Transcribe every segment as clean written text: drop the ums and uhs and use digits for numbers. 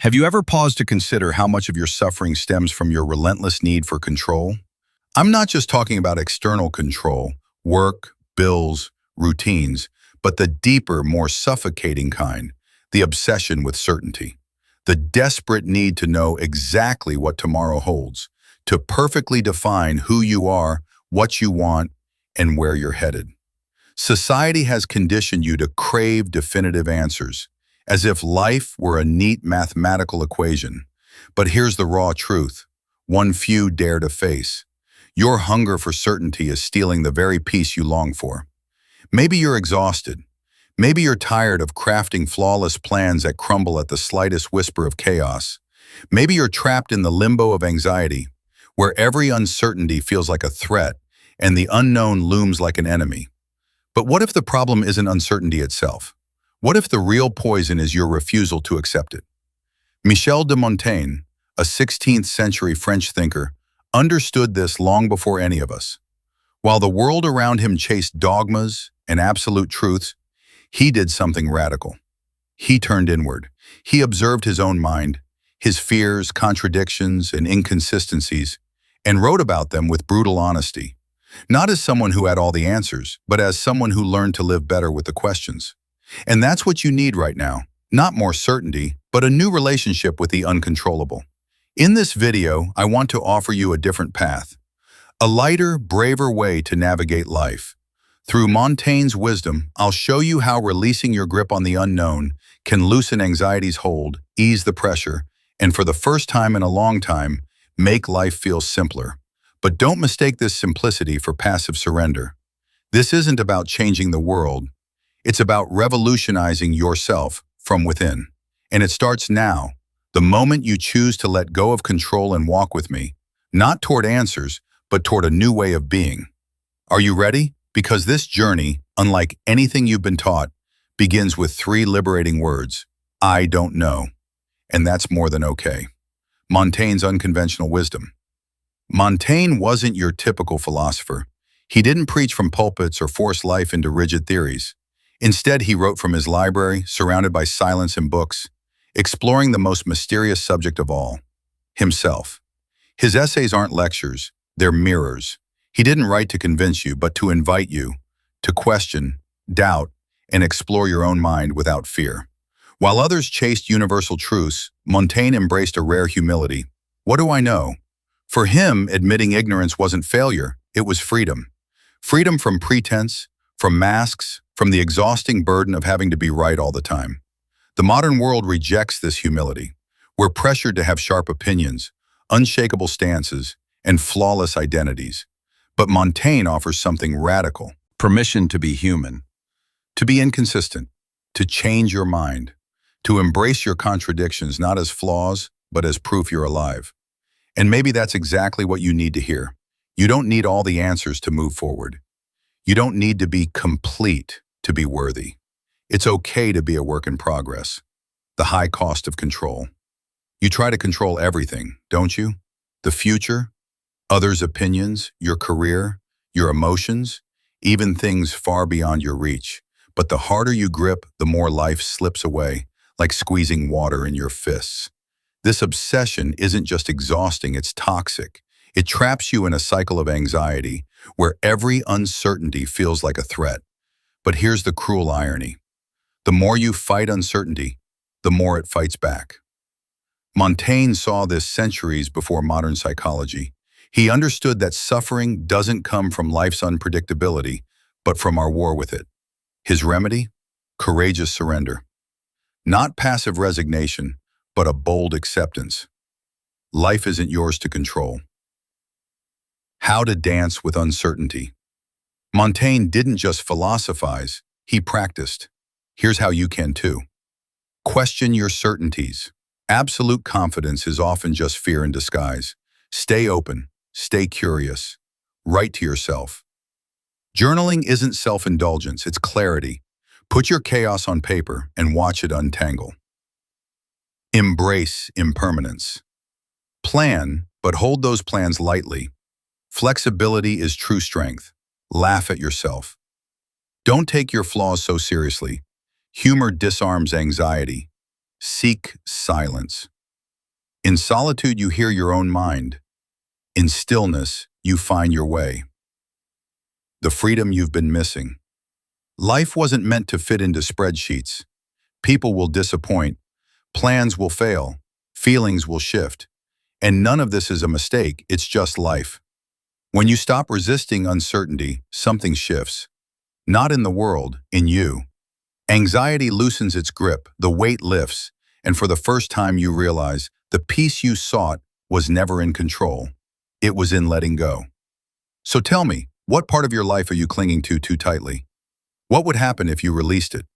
Have you ever paused to consider how much of your suffering stems from your relentless need for control? I'm not just talking about external control, work, bills, routines, but the deeper, more suffocating kind, the obsession with certainty. The desperate need to know exactly what tomorrow holds, to perfectly define who you are, what you want, and where you're headed. Society has conditioned you to crave definitive answers, as if life were a neat mathematical equation. But here's the raw truth, one few dare to face. Your hunger for certainty is stealing the very peace you long for. Maybe you're exhausted. Maybe you're tired of crafting flawless plans that crumble at the slightest whisper of chaos. Maybe you're trapped in the limbo of anxiety, where every uncertainty feels like a threat and the unknown looms like an enemy. But what if the problem isn't uncertainty itself? What if the real poison is your refusal to accept it? Michel de Montaigne, a 16th century French thinker, understood this long before any of us. While the world around him chased dogmas and absolute truths, he did something radical. He turned inward. He observed his own mind, his fears, contradictions, and inconsistencies, and wrote about them with brutal honesty. Not as someone who had all the answers, but as someone who learned to live better with the questions. And that's what you need right now. Not more certainty, but a new relationship with the uncontrollable. In this video, I want to offer you a different path. A lighter, braver way to navigate life. Through Montaigne's wisdom, I'll show you how releasing your grip on the unknown can loosen anxiety's hold, ease the pressure, and for the first time in a long time, make life feel simpler. But don't mistake this simplicity for passive surrender. This isn't about changing the world. It's about revolutionizing yourself from within. And it starts now, the moment you choose to let go of control and walk with me, not toward answers, but toward a new way of being. Are you ready? Because this journey, unlike anything you've been taught, begins with 3 liberating words. I don't know. And that's more than okay. Montaigne's unconventional wisdom. Montaigne wasn't your typical philosopher. He didn't preach from pulpits or force life into rigid theories. Instead, he wrote from his library, surrounded by silence and books, exploring the most mysterious subject of all, himself. His essays aren't lectures, they're mirrors. He didn't write to convince you, but to invite you, to question, doubt, and explore your own mind without fear. While others chased universal truths, Montaigne embraced a rare humility. What do I know? For him, admitting ignorance wasn't failure, it was freedom. Freedom from pretense, from masks, from the exhausting burden of having to be right all the time. The modern world rejects this humility. We're pressured to have sharp opinions, unshakable stances, and flawless identities. But Montaigne offers something radical. Permission to be human, to be inconsistent, to change your mind, to embrace your contradictions not as flaws, but as proof you're alive. And maybe that's exactly what you need to hear. You don't need all the answers to move forward. You don't need to be complete to be worthy. It's okay to be a work in progress. The high cost of control. You try to control everything, don't you? The future, others' opinions, your career, your emotions, even things far beyond your reach. But the harder you grip, the more life slips away, like squeezing water in your fists. This obsession isn't just exhausting, it's toxic. It traps you in a cycle of anxiety, where every uncertainty feels like a threat. But here's the cruel irony. The more you fight uncertainty, the more it fights back. Montaigne saw this centuries before modern psychology. He understood that suffering doesn't come from life's unpredictability, but from our war with it. His remedy? Courageous surrender. Not passive resignation, but a bold acceptance. Life isn't yours to control. How to dance with uncertainty. Montaigne didn't just philosophize, he practiced. Here's how you can too. Question your certainties. Absolute confidence is often just fear in disguise. Stay open, stay curious. Write to yourself. Journaling isn't self-indulgence, it's clarity. Put your chaos on paper and watch it untangle. Embrace impermanence. Plan, but hold those plans lightly. Flexibility is true strength. Laugh at yourself. Don't take your flaws so seriously. Humor disarms anxiety. Seek silence. In solitude, you hear your own mind. In stillness, you find your way. The freedom you've been missing. Life wasn't meant to fit into spreadsheets. People will disappoint, plans will fail, feelings will shift. And none of this is a mistake, it's just life. When you stop resisting uncertainty, something shifts. Not in the world, in you. Anxiety loosens its grip, the weight lifts, and for the first time you realize the peace you sought was never in control. It was in letting go. So tell me, what part of your life are you clinging to too tightly? What would happen if you released it?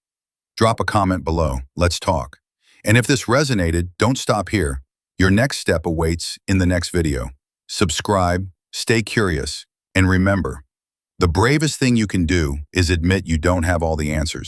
Drop a comment below. Let's talk. And if this resonated, don't stop here. Your next step awaits in the next video. Subscribe, stay curious, and remember, the bravest thing you can do is admit you don't have all the answers.